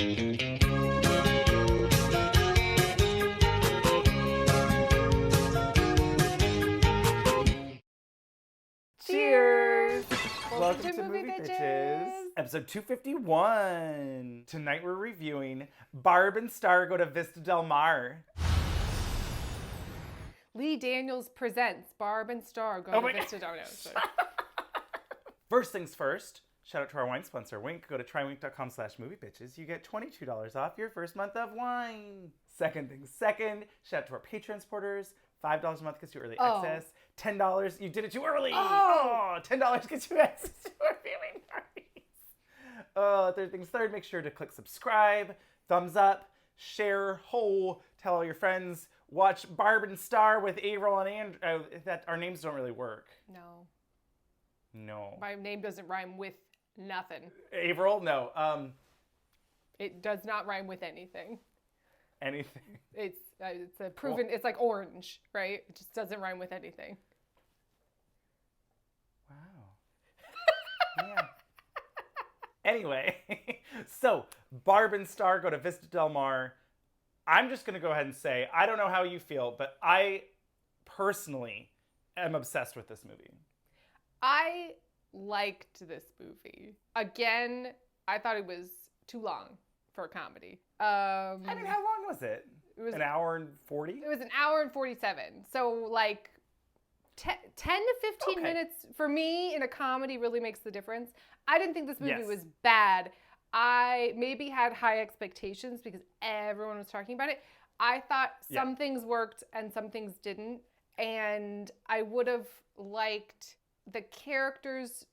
Cheers! Welcome to Movie Bitches, episode 251. Tonight we're reviewing Barb and Star Go to Vista Del Mar. Lee Daniels presents Barb and Star Go to Vista Del Mar. First things first, shout out to our wine sponsor, Wink. Go to trywink.com/moviebitches. You get $22 off your first month of wine. Second things second, shout out to our Patreon supporters. $5 a month gets you early access. $10, you did it too early. $10 gets you access to our viewing parties. Third things third, make sure to click subscribe, thumbs up, share, tell all your friends. Watch Barb and Star with Avaryl and Andrew. That our names don't really work. No. My name doesn't rhyme with nothing. Avaryl? No. It does not rhyme with anything. Anything. It's a proven. It's like orange, right? It just doesn't rhyme with anything. Wow. Yeah. Anyway, so Barb and Star Go to Vista Del Mar. I'm just going to go ahead and say, I don't know how you feel, but I personally am obsessed with this movie. I liked this movie. Again, I thought it was too long for a comedy. I mean, how long was it? It was an hour and 40? It was an hour and 47. So like 10 to 15 minutes for me in a comedy really makes the difference. I didn't think this movie was bad. I maybe had high expectations because everyone was talking about it. I thought some things worked and some things didn't. And I would have liked the characters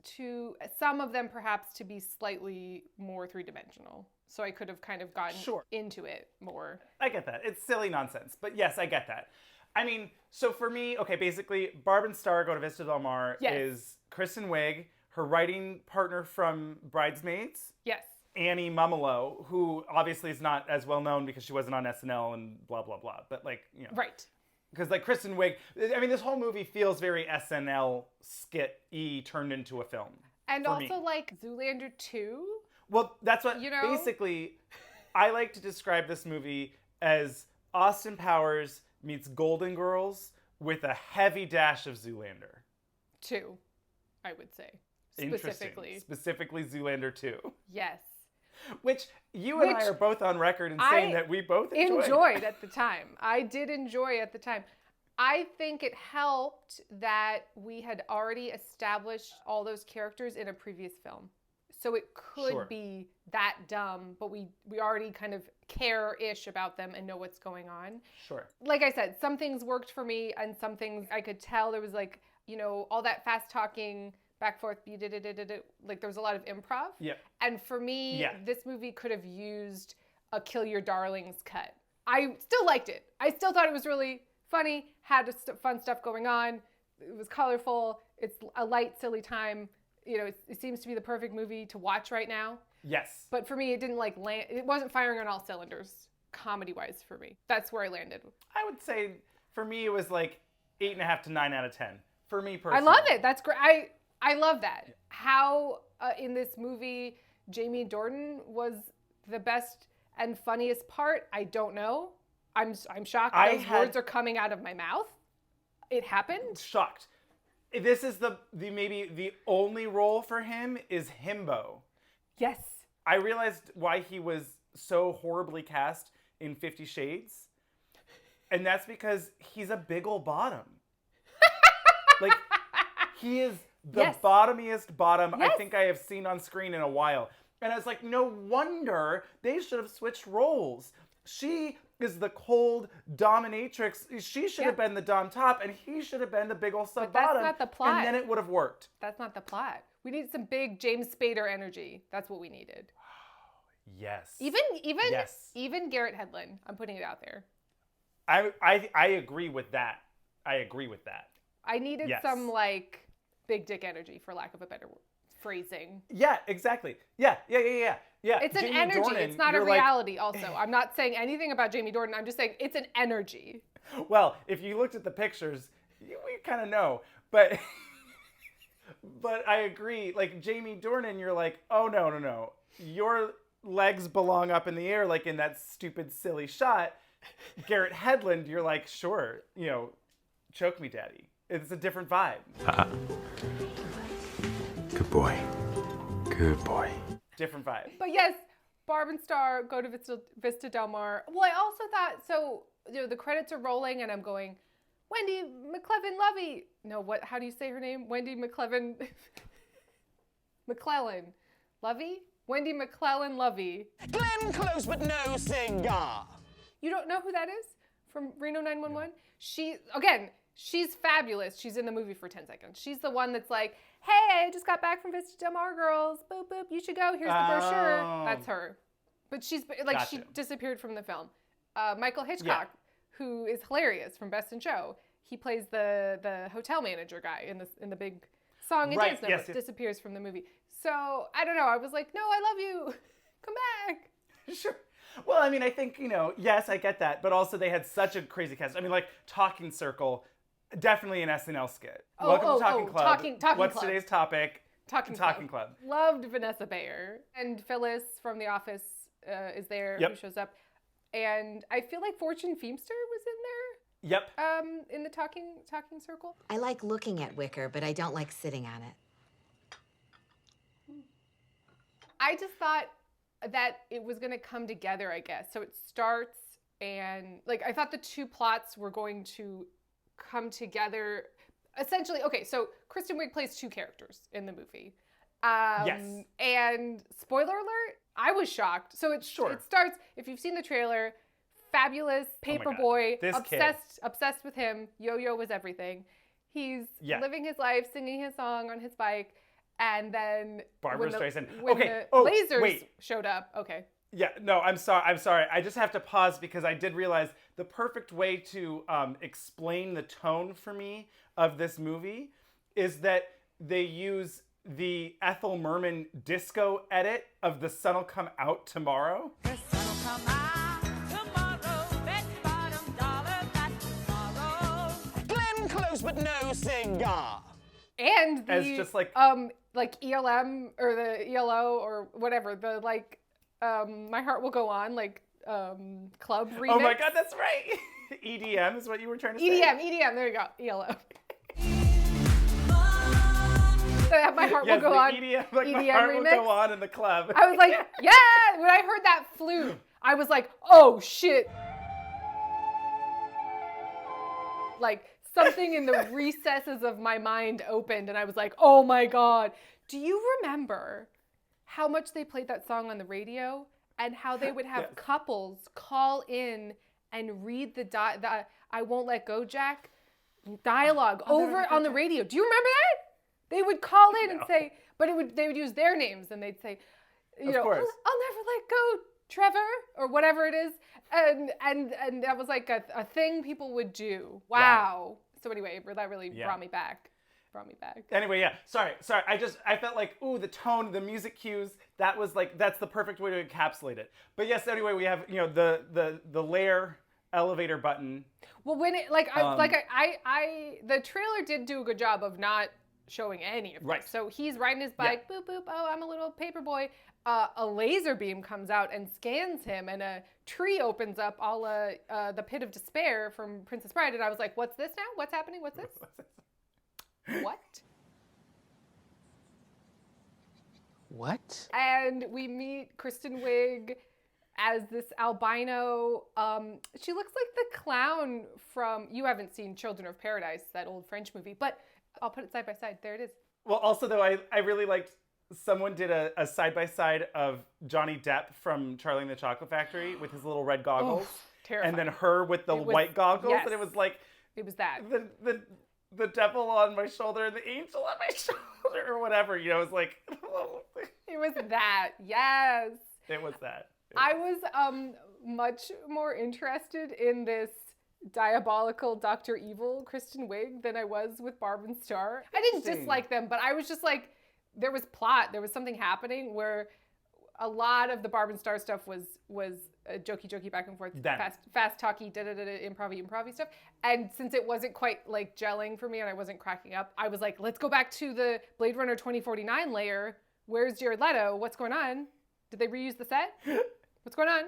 some of them perhaps to be slightly more three-dimensional. So I could have kind of gotten into it more. I get that. It's silly nonsense. But yes, I get that. I mean, so for me, basically, Barb and Star Go to Vista Del Mar is Kristen Wiig, her writing partner from Bridesmaids. Yes. Annie Mumolo, who obviously is not as well known because she wasn't on SNL and blah, blah, blah. But Right. Because Kristen Wiig, I mean, this whole movie feels very SNL skit-y turned into a film. And also like Zoolander 2. Well, that's what, basically, I like to describe this movie as Austin Powers meets Golden Girls with a heavy dash of Zoolander. 2, I would say. Specifically Zoolander 2. Yes. Which you and I are both on record in saying that we both enjoyed at the time. I did enjoy at the time. I think it helped that we had already established all those characters in a previous film. So it could be that dumb, but we already kind of care-ish about them and know what's going on. Sure. Like I said, some things worked for me and some things I could tell there was like, all that fast talking, back forth, like there was a lot of improv. Yeah. And for me, this movie could have used a Kill Your Darlings cut. I still liked it. I still thought it was really funny, had fun stuff going on. It was colorful. It's a light, silly time. It seems to be the perfect movie to watch right now. Yes. But for me, it didn't land. It wasn't firing on all cylinders, comedy-wise for me. That's where I landed. I would say, for me, it was like 8.5 to 9 out of 10. For me personally. I love it. That's great. I love that. How in this movie Jamie Dornan was the best and funniest part, I don't know. I'm shocked those words are coming out of my mouth. It happened. Shocked. This is maybe the only role for him is himbo. Yes. I realized why he was so horribly cast in 50 Shades. And that's because he's a big ol' bottom. Like, he is the bottomiest bottom I think I have seen on screen in a while. And I was like, no wonder they should have switched roles. She is the cold dominatrix. She should have been the dom top, and he should have been the big old sub bottom. That's not the plot. And then it would have worked. That's not the plot. We need some big James Spader energy. That's what we needed. Yes. Even Garrett Hedlund. I'm putting it out there. I agree with that. I needed some like big dick energy, for lack of a better phrasing. Yeah, exactly. Yeah. It's an Jamie energy. Dornan, it's not a reality also. I'm not saying anything about Jamie Dornan. I'm just saying it's an energy. Well, if you looked at the pictures, we kind of know. But I agree. Like Jamie Dornan, you're like, oh, no. You're legs belong up in the air, like in that stupid, silly shot, Garrett Hedlund, you're like, sure, choke me, daddy. It's a different vibe. Good boy. Good boy. Different vibe. But yes, Barb and Star go to Vista Del Mar. Well, I also thought, so, the credits are rolling and I'm going, Wendy McClellan-Lovey. No, how do you say her name? Wendy McClellan. McClellan. Lovey? Wendy McClellan-Lovey. Glenn Close, but no cigar. You don't know who that is? From Reno 911? She's fabulous. She's in the movie for 10 seconds. She's the one that's like, hey, I just got back from Vista Del Mar, girls. Boop, boop, you should go. Here's the brochure. That's her. But she's like, She disappeared from the film. Michael Hitchcock, who is hilarious from Best in Show. He plays the hotel manager guy in the big song and dance number. Disappears from the movie. So, I don't know. I was like, no, I love you. Come back. Sure. Well, I mean, I think, yes, I get that. But also they had such a crazy cast. I mean, like, Talking Circle, definitely an SNL skit. Welcome to Talking Club. Talking What's Club. Today's topic? Talking Club. Loved Vanessa Bayer. And Phyllis from The Office is there, who shows up. And I feel like Fortune Feimster was in there. Yep. In the talking circle. I like looking at wicker, but I don't like sitting on it. I just thought that it was going to come together, I guess. So it starts and, like, I thought the two plots were going to come together. Essentially, okay, so Kristen Wiig plays two characters in the movie. Yes. And spoiler alert, I was shocked. So it starts, if you've seen the trailer, fabulous paperboy, obsessed with him. Yo-Yo was everything. He's living his life, singing his song on his bike. And then Barbara Streisand. When the lasers showed up. Okay. Yeah, no, I'm sorry. I just have to pause because I did realize the perfect way to explain the tone for me of this movie is that they use the Ethel Merman disco edit of The Sun'll Come Out Tomorrow. The sun'll come out tomorrow. Bet bottom dollar that tomorrow. Glenn Close, but no cigar. And the as just like ELM or the ELO or whatever, the My Heart Will Go On, club remix. Oh my God, that's right. EDM is what you were trying to say? EDM, there you go, ELO. My Heart Will Go On. EDM, EDM My Heart remix. Will Go On in the club. I was like, yeah, when I heard that flute, I was like, oh shit. Like, something in the recesses of my mind opened and I was like, oh my God. Do you remember how much they played that song on the radio and how they would have couples call in and read the I Won't Let Go, Jack dialogue over on the radio? Do you remember that? They would call in and say, but they would use their names and they'd say, I'll never let go, Trevor, or whatever it is. And that was like a thing people would do. Wow. So anyway, that really brought me back. Anyway, Sorry. I felt like, ooh, the tone, the music cues, that's the perfect way to encapsulate it. But yes, anyway, we have, the layer elevator button. Well, when it, the trailer did do a good job of not showing any of this. Right. So he's riding his bike, boop, boop, oh, I'm a little paper boy. A laser beam comes out and scans him, and a tree opens up a la the Pit of Despair from Princess Bride. And I was like, what's this now? What's happening? What's this? What? And we meet Kristen Wiig as this albino. She looks like the clown from, you haven't seen Children of Paradise, that old French movie, but I'll put it side by side. There it is. Well, also, though, I really liked, someone did a side-by-side of Johnny Depp from Charlie and the Chocolate Factory with his little red goggles. Oh, terrifying. And then her with the white goggles. Yes. And it was like... It was that. The devil on my shoulder and the angel on my shoulder or whatever. It was like... It was that. Yes. It was that. I was much more interested in this diabolical Dr. Evil Kristen Wiig than I was with Barb and Star. I didn't dislike them, but I was just like, there was plot. There was something happening where a lot of the Barb and Star stuff was jokey back and forth, fast talky, improv stuff. And since it wasn't quite like gelling for me and I wasn't cracking up, I was like, let's go back to the Blade Runner 2049 layer. Where's Jared Leto? What's going on? Did they reuse the set? What's going on?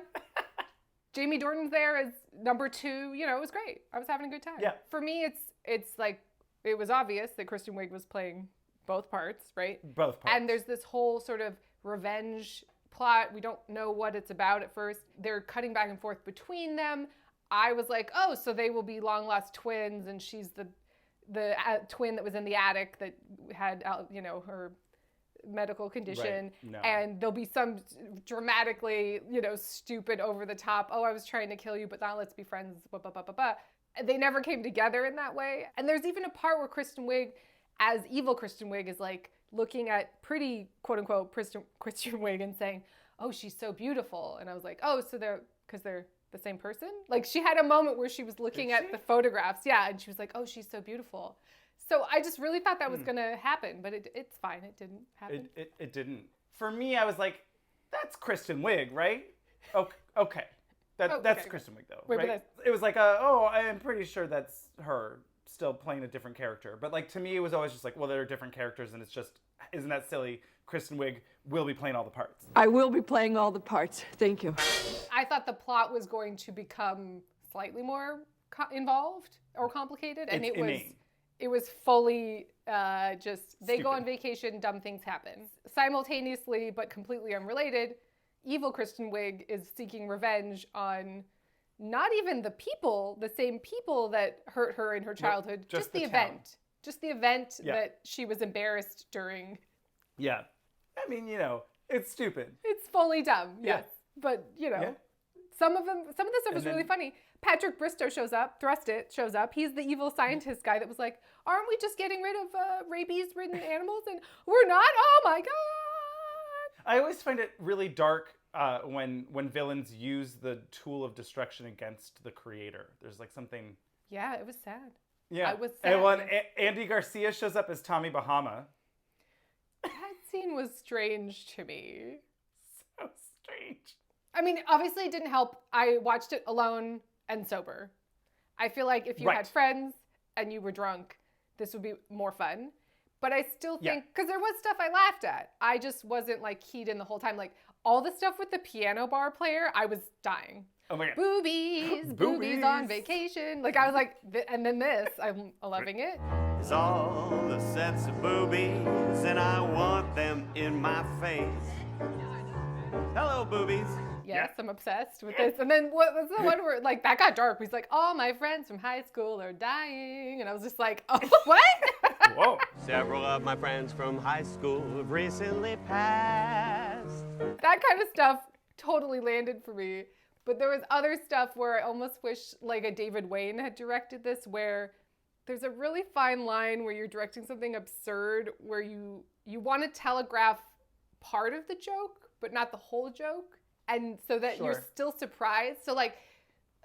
Jamie Dornan's there as number 2. You know, it was great. I was having a good time. Yeah. For me, it's like, it was obvious that Kristen Wiig was playing both parts, right? Both parts. And there's this whole sort of revenge plot. We don't know what it's about at first. They're cutting back and forth between them. I was like, oh, so they will be long lost twins, and she's the twin that was in the attic that had, you know, her medical condition. Right. No. And there'll be some dramatically, you know, stupid over the top, oh, I was trying to kill you, but now let's be friends, blah, blah, blah, blah, blah. And they never came together in that way. And there's even a part where Kristen Wiig, as evil Kristen Wiig, is like looking at pretty, quote unquote, Kristen Wiig and saying, oh, she's so beautiful. And I was like, oh, so because they're the same person? Like, she had a moment where she was looking at the photographs. Yeah. And she was like, oh, she's so beautiful. So I just really thought that was going to happen, but it's fine. It didn't happen. It didn't. For me, I was like, that's Kristen Wiig, right? Okay. That's Kristen Wiig, though, Wait, right? It was like, I'm pretty sure that's her still playing a different character. But, like, to me, it was always just like, well, they're different characters, and it's just, isn't that silly? Kristen Wiig will be playing all the parts. I will be playing all the parts. Thank you. I thought the plot was going to become slightly more involved or complicated, and it was fully just, they go on vacation, dumb things happen. Simultaneously, but completely unrelated, evil Kristen Wiig is seeking revenge on not even the same people that hurt her in her childhood, just the event. Just the event that she was embarrassed during. Yeah. I mean, you know, it's stupid. It's fully dumb, yes. But, you know, some of the stuff was really funny. Patrick Bristow shows up. He's the evil scientist guy that was like, aren't we just getting rid of rabies-ridden animals? And we're not? Oh, my God. I always find it really dark when villains use the tool of destruction against the creator. There's like something... Yeah, it was sad. Yeah. I was sad. And when Andy Garcia shows up as Tommy Bahama. That scene was strange to me. So strange. I mean, obviously it didn't help. I watched it alone and sober. I feel like if you had friends and you were drunk, this would be more fun. But I still think, because there was stuff I laughed at. I just wasn't like keyed in the whole time. Like all the stuff with the piano bar player, I was dying. Oh my God. Boobies on vacation. Like I was like, and then this, I'm loving it. It's all the sets of boobies, and I want them in my face. Hello, boobies. Yes, I'm obsessed with this. And then what was the one where, like, that got dark. He's like, all my friends from high school are dying. And I was just like, oh, what? Whoa. Several of my friends from high school have recently passed. That kind of stuff totally landed for me. But there was other stuff where I almost wish, like, a David Wayne had directed this, where there's a really fine line where you're directing something absurd, where you want to telegraph part of the joke, but not the whole joke. And so that you're still surprised. So like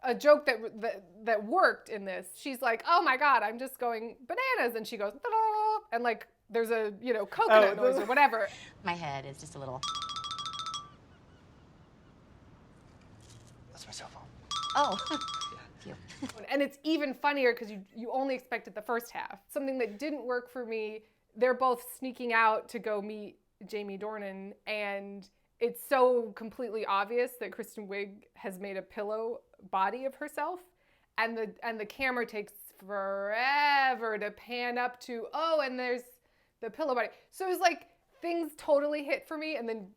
a joke that worked in this, she's like, oh my God, I'm just going bananas. And she goes, ta-da! And like there's a, you know, coconut noise or whatever. My head is just a little... That's my cell phone. Oh. And it's even funnier because you only expected the first half. Something that didn't work for me, they're both sneaking out to go meet Jamie Dornan, and it's so completely obvious that Kristen Wiig has made a pillow body of herself, and the camera takes forever to pan up to, and there's the pillow body. So it was like things totally hit for me and then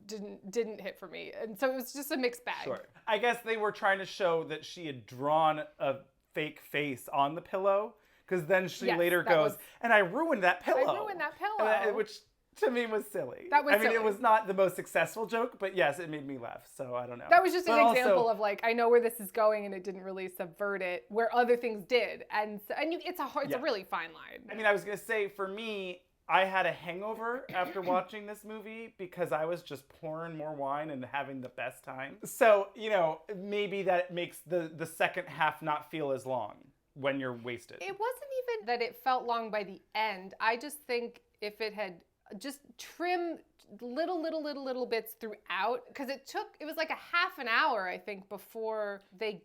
didn't hit for me. And so it was just a mixed bag. Sure. I guess they were trying to show that she had drawn a fake face on the pillow, because then she later goes, and I ruined that pillow. I ruined that pillow. Which to me was silly. That was silly. It was not the most successul joke, but yes, it made me laugh. So I don't know. That was just an example of like, I know where this is going, and it didn't really subvert it where other things did. It's a really fine line. I mean, I was going to say, for me, I had a hangover after watching this movie because I was just pouring more wine and having the best time. So, you know, maybe that makes the second half not feel as long when you're wasted. It wasn't even that it felt long by the end. I just think if it had just trimmed little bits throughout, because it was like a half an hour, I think, before they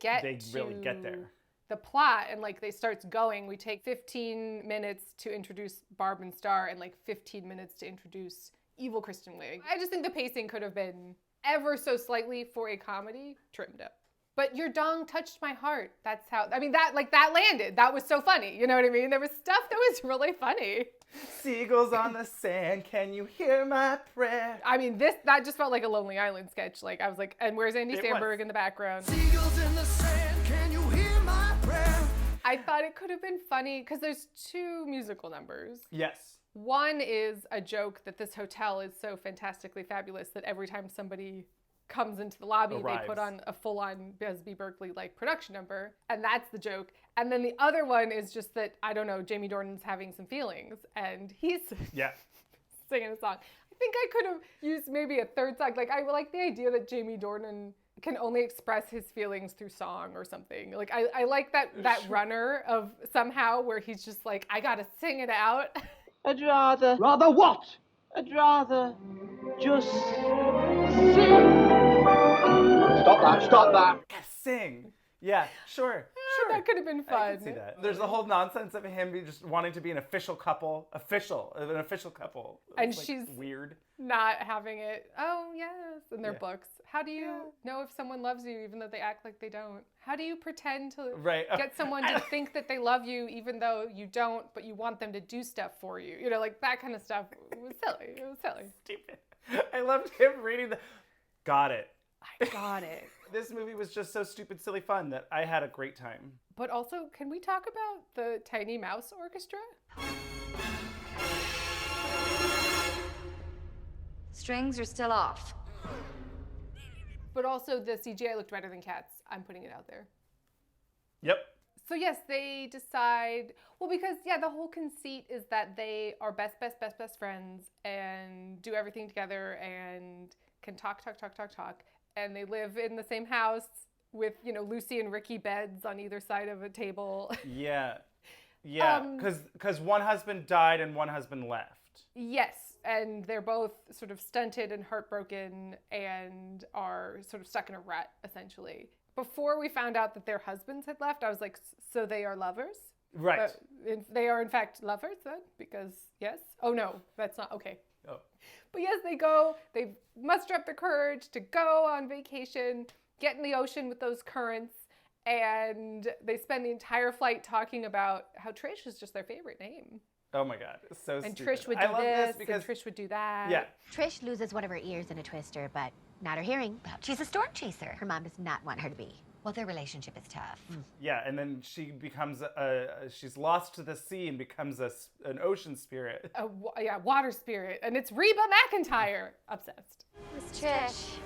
really get there. The plot, and like they starts going. We take 15 minutes to introduce Barb and Star, and like 15 minutes to introduce evil Kristen Wiig. I just think the pacing could have been ever so slightly for a comedy trimmed up. But your dong touched my heart. That's how, I mean, that landed. That was so funny. You know what I mean? There was stuff that was really funny. Seagulls on the sand, can you hear my prayer? I mean, that just felt like a Lonely Island sketch. Like, I was like, and where's Andy Samberg in the background? Seagulls in the sand, can you hear my prayer? I thought it could have been funny because there's 2 musical numbers. Yes. One is a joke that this hotel is so fantastically fabulous that every time somebody comes into the lobby, they put on a full-on Busby Berkeley-like production number, and that's the joke. And then the other one is just that, I don't know, Jamie Dornan's having some feelings, and he's singing a song. I think I could have used maybe a third song. Like, I like the idea that Jamie Dornan can only express his feelings through song or something. Like, I like that runner of somehow where he's just like, I gotta sing it out. I'd rather... Rather what? I'd rather just sing. Stop that. Sing. Yeah, sure. That could have been fun. I can see that. There's a whole nonsense of him just wanting to be an official couple. An official couple. And it's, like, she's weird. Not having it. Oh, yes, in their books. How do you know if someone loves you even though they act like they don't? How do you pretend to get someone to think that they love you even though you don't, but you want them to do stuff for you? You know, like that kind of stuff. It was silly. It was silly. Stupid. I loved him reading the... Got it. I got it. This movie was just so stupid, silly fun that I had a great time. But also, can we talk about the Tiny Mouse Orchestra? Strings are still off. But also, the CGI looked better than Cats. I'm putting it out there. Yep. So yes, they decide, well, because the whole conceit is that they are best friends and do everything together and can talk. And they live in the same house with, Lucy and Ricky beds on either side of a table. Yeah. Because one husband died and one husband left. Yes. And they're both sort of stunted and heartbroken and are sort of stuck in a rut, essentially. Before we found out that their husbands had left, I was like, so they are lovers? Right. They are, in fact, lovers then? Because, yes? Oh, no, that's not, okay. Oh. But yes, they muster up their courage to go on vacation, get in the ocean with those currents, and they spend the entire flight talking about how Trish is just their favorite name. Oh my God, it's so and stupid. Trish would do this, and Trish would do that. Yeah. Trish loses one of her ears in a twister, but not her hearing. Well, she's a storm chaser. Her mom does not want her to be. Well, their relationship is tough. Yeah, and then she becomes she's lost to the sea and becomes an ocean spirit. Water spirit. And it's Reba McEntire. Obsessed. It's Trish.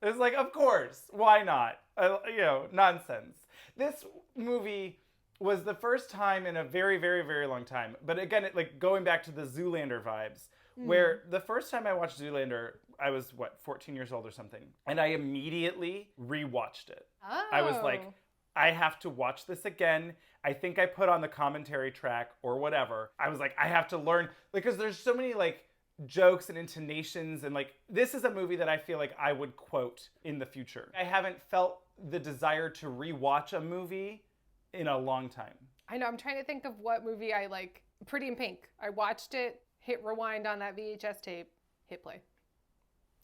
It's like, of course, why not? Nonsense. This movie was the first time in a very, very, very long time. But again, going back to the Zoolander vibes, where the first time I watched Zoolander, I was, 14 years old or something. And I immediately rewatched it. Oh. I was like, I have to watch this again. I think I put on the commentary track or whatever. I was like, I have to learn. Because there's so many, jokes and intonations. And, this is a movie that I feel like I would quote in the future. I haven't felt the desire to rewatch a movie in a long time. I know. I'm trying to think of what movie I like. Pretty in Pink. I watched it, hit rewind on that VHS tape, hit play.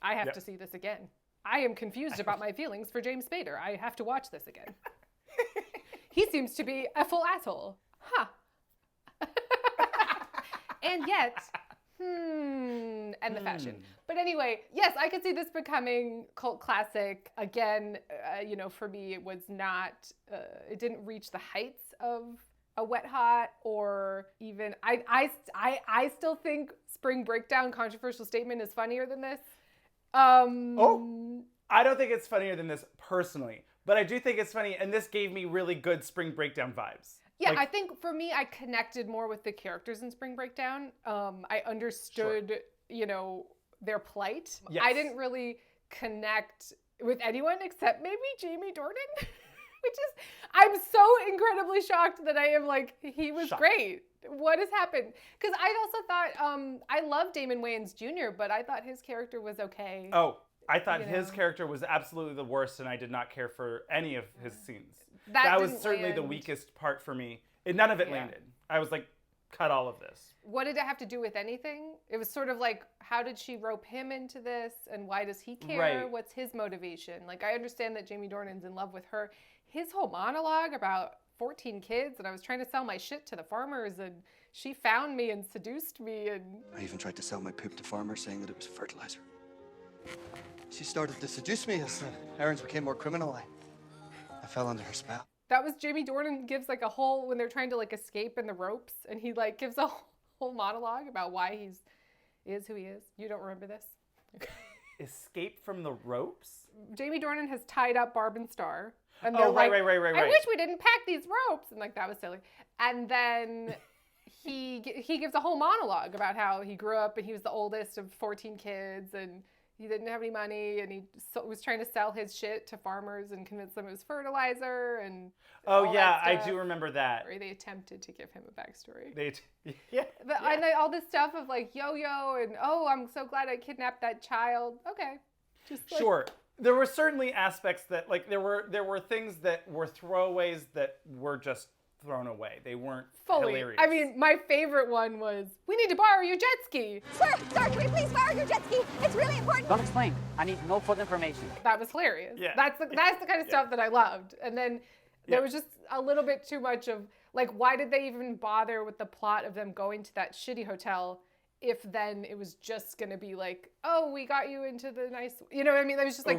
I have to see this again. I am confused about my feelings for James Spader. I have to watch this again. He seems to be a full asshole. Huh. And yet, and the fashion. But anyway, yes, I could see this becoming cult classic. Again, for me, it was not, it didn't reach the heights of a Wet Hot or even, I still think Spring Breakdown, Controversial Statement, is funnier than this. I don't think it's funnier than this personally, but I do think it's funny, and this gave me really good Spring Breakdown vibes. Yeah, I think for me, I connected more with the characters in Spring Breakdown. I understood, their plight. Yes. I didn't really connect with anyone except maybe Jamie Dornan, which is, I'm so incredibly shocked that I am he was great. What has happened? Because I also thought, I love Damon Wayans Jr., but I thought his character was okay. Oh, I thought his character was absolutely the worst, and I did not care for any of his scenes. That was certainly the weakest part for me. None of it landed. I was like, cut all of this. What did it have to do with anything? It was sort of like, how did she rope him into this, and why does he care? Right. What's his motivation? Like, I understand that Jamie Dornan's in love with her. His whole monologue about 14 kids, and I was trying to sell my shit to the farmers, and she found me and seduced me, and... I even tried to sell my poop to farmers, saying that it was fertilizer. She started to seduce me as the errands became more criminal. I fell under her spell. That was Jamie Dornan gives like a whole, when they're trying to like escape in the ropes, and he like gives a whole monologue about why he is who he is. You don't remember this? Escape from the ropes? Jamie Dornan has tied up Barb and Star. And Oh, right. I wish we didn't pack these ropes. And like, that was silly. And then he gives a whole monologue about how he grew up and he was the oldest of 14 kids and he didn't have any money, and he was trying to sell his shit to farmers and convince them it was fertilizer and Oh yeah, I do remember that. Or they attempted to give him a backstory. Yeah. And all this stuff of like yo-yo and I'm so glad I kidnapped that child. Okay, just like, Sure. There were certainly aspects that like there were things that were throwaways that were just thrown away. They weren't hilarious. I mean, my favorite one was, we need to borrow your jet ski. Sir, can we please borrow your jet ski? It's really important. Don't explain. I need no further information. That was hilarious. Yeah. That's the kind of stuff that I loved. And then there was just a little bit too much of, like, why did they even bother with the plot of them going to that shitty hotel if then it was just going to be like, oh, we got you into the nice, you know what I mean? It was just like,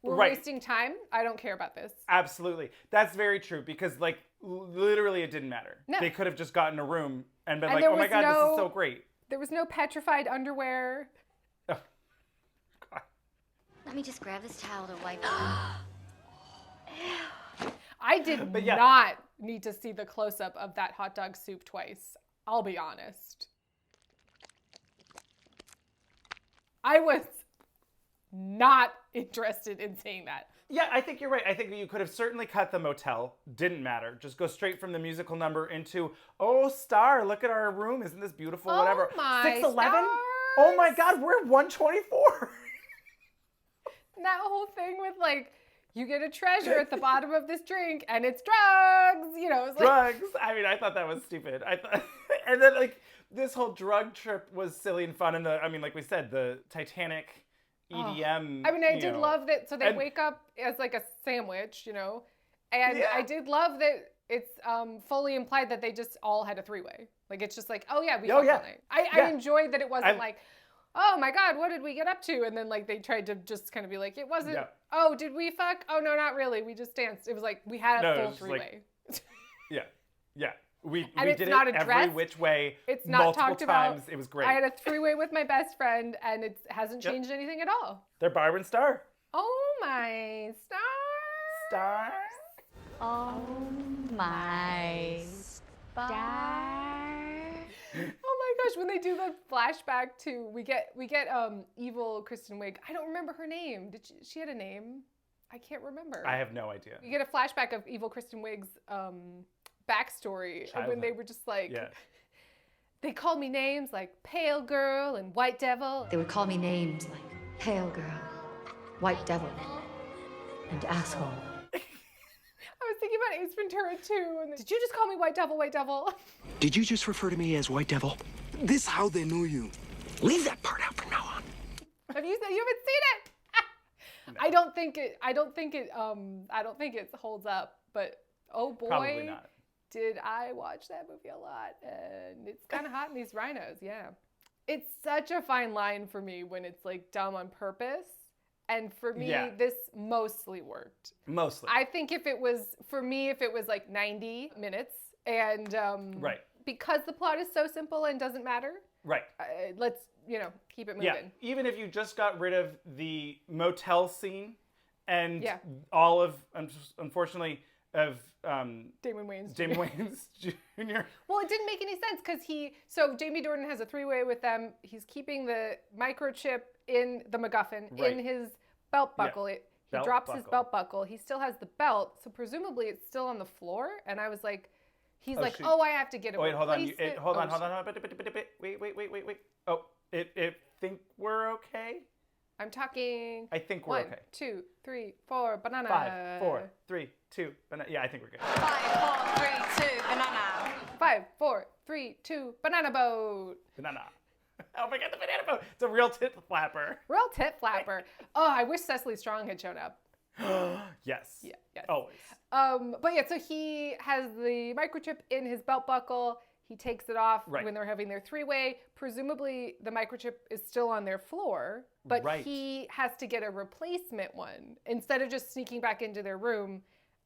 we're wasting time. I don't care about this. Absolutely. That's very true because like literally it didn't matter. No. They could have just gotten a room and been like, oh my God, this is so great. There was no petrified underwear. Oh, God. Let me just grab this towel to wipe I did not need to see the close-up of that hot dog soup twice. I'll be honest. I was not interested in seeing that. Yeah, I think you're right. I think that you could have certainly cut the motel. Didn't matter. Just go straight from the musical number into, oh, Star, look at our room. Isn't this beautiful? Whatever. 611? Oh my God, we're 124. That whole thing with like, you get a treasure at the bottom of this drink and it's drugs. You know, it's like... Drugs. I mean, I thought that was stupid. And then like this whole drug trip was silly and fun. And like we said, the Titanic EDM. I mean, I did love that. So they wake up as like a sandwich, you know, and I did love that it's fully implied that they just all had a three-way. Like, it's just like, oh yeah, we fucked all night. I enjoyed that it wasn't like, oh my God, what did we get up to? And then like they tried to just kind of be like, it wasn't, oh, did we fuck? Oh no, not really. We just danced. It was like, we had a full three-way. Like, yeah. We did it not every which way. It's not multiple talked times. about. It was great. I had a three-way with my best friend, and it hasn't changed anything at all. They're Barb and Star. Oh my Stars. Oh my star. Oh my gosh, when they do the flashback to we get evil Kristen Wiig. I don't remember her name. Did she had a name? I can't remember. I have no idea. You get a flashback of evil Kristen Wiig's backstory when they were just like, they called me names like Pale Girl and White Devil. They would call me names like Pale Girl, White Devil, and Asshole. I was thinking about Ace Ventura too. And did you just call me White Devil, White Devil? Did you just refer to me as White Devil? This how they knew you. Leave that part out from now on. Have you haven't seen it? No. I don't think it holds up, but oh boy. Probably not. Did I watch that movie a lot, and it's kind of hot in these rhinos, yeah. It's such a fine line for me when it's like dumb on purpose, and for me, this mostly worked. Mostly. I think if it was like 90 minutes, and because the plot is so simple and doesn't matter, let's, keep it moving. Yeah, even if you just got rid of the motel scene and all of, unfortunately, of Damon Wayans Jr. Well, it didn't make any sense because so Jamie Dornan has a three-way with them. He's keeping the microchip in the MacGuffin in his belt buckle. He drops his belt buckle. He still has the belt, so presumably it's still on the floor. And I was like, I have to get it. Wait, hold on. Hold on. Wait. Oh, I think we're okay. I'm talking. I think we're okay. 1, 2, 3, 4, banana. 5, 4, 3, 2, banana. Yeah, I think we're good. 5, 4, 3, 2, banana. 5, 4, 3, 3, 2, banana boat. Banana. Oh, forget the banana boat. It's a real tit flapper. Real tit flapper. Oh, I wish Cecily Strong had shown up. Yes. Yeah, yes. Always. But yeah, so he has the microchip in his belt buckle. He takes it off when they're having their three-way. Presumably, the microchip is still on their floor, but he has to get a replacement one instead of just sneaking back into their room.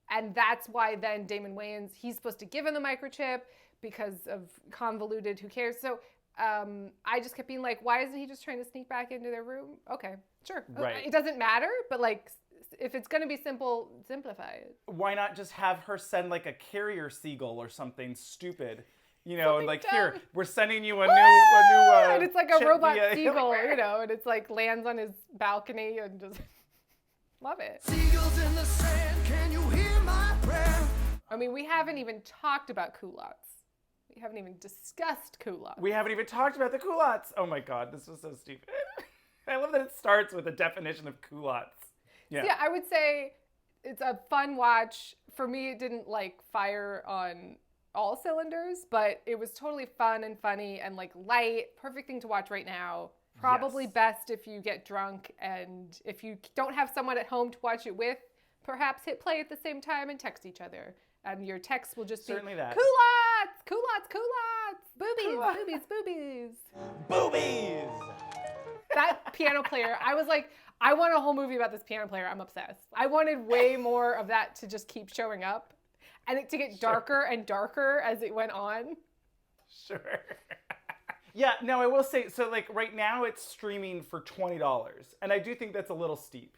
And that's why then Damon Wayans, he's supposed to give him the microchip because of convoluted, who cares? So I just kept being like, why isn't he just trying to sneak back into their room? Okay, sure. Right. It doesn't matter, but like, if it's going to be simple, simplify it. Why not just have her send like a carrier seagull or something stupid? You know, Something like dumb. here, we're sending you a new and it's like a chip robot via- seagull, you know, and it's like lands on his balcony and just love it. Seagulls in the sand, can you hear my prayer? I mean, we haven't even talked about culottes. We haven't even discussed culottes. We haven't even talked about the culottes. Oh my God, this was so stupid. I love that it starts with a definition of culottes. Yeah. Yeah, I would say it's a fun watch. For me, it didn't like fire on all cylinders, but it was totally fun and funny and like light. Perfect thing to watch right now. Probably best if you get drunk, and if you don't have someone at home to watch it with, perhaps hit play at the same time and text each other. And your text will just Certainly be that. culottes, culottes, culottes, boobies, boobies, boobies. Boobies! That piano player, I was like, I want a whole movie about this piano player. I'm obsessed. I wanted way more of that to just keep showing up and it to get darker and darker as it went on. Sure. Yeah, no, I will say, so like right now it's streaming for $20. And I do think that's a little steep,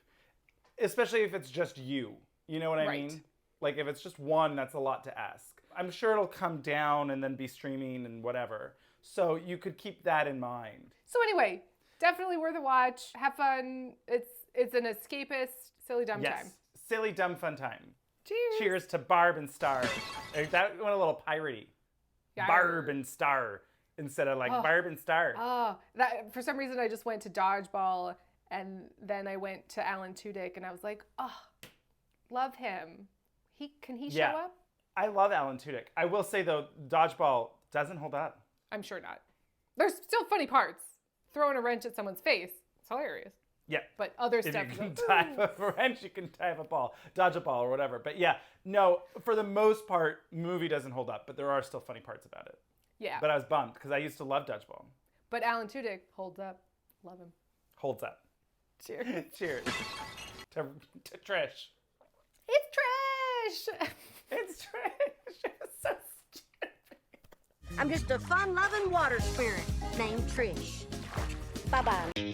especially if it's just you. You know what I mean? Like if it's just one, that's a lot to ask. I'm sure it'll come down and then be streaming and whatever. So you could keep that in mind. So anyway, definitely worth a watch. Have fun. It's an escapist, silly dumb time. Silly dumb fun time. Cheers. Cheers to Barb and Star. That went a little piratey. Yeah. Barb and Star instead of like Barb and Star. Oh, that for some reason I just went to Dodgeball and then I went to Alan Tudyk and I was like, oh, love him. Can he show up? I love Alan Tudyk. I will say though, Dodgeball doesn't hold up. I'm sure not. There's still funny parts. Throwing a wrench at someone's face. It's hilarious. Yeah. But other If stuff you is can like, dive a wrench, you can dive a ball, dodge a ball or whatever. But yeah, no, for the most part, movie doesn't hold up, but there are still funny parts about it. yeah. But I was bummed because I used to love Dodgeball. But Alan Tudyk holds up. Love him. Holds up. Cheers. Cheers. to Trish. It's trash. It's Trish. It's so stupid. I'm just a fun-loving water spirit named Trish. Bye-bye.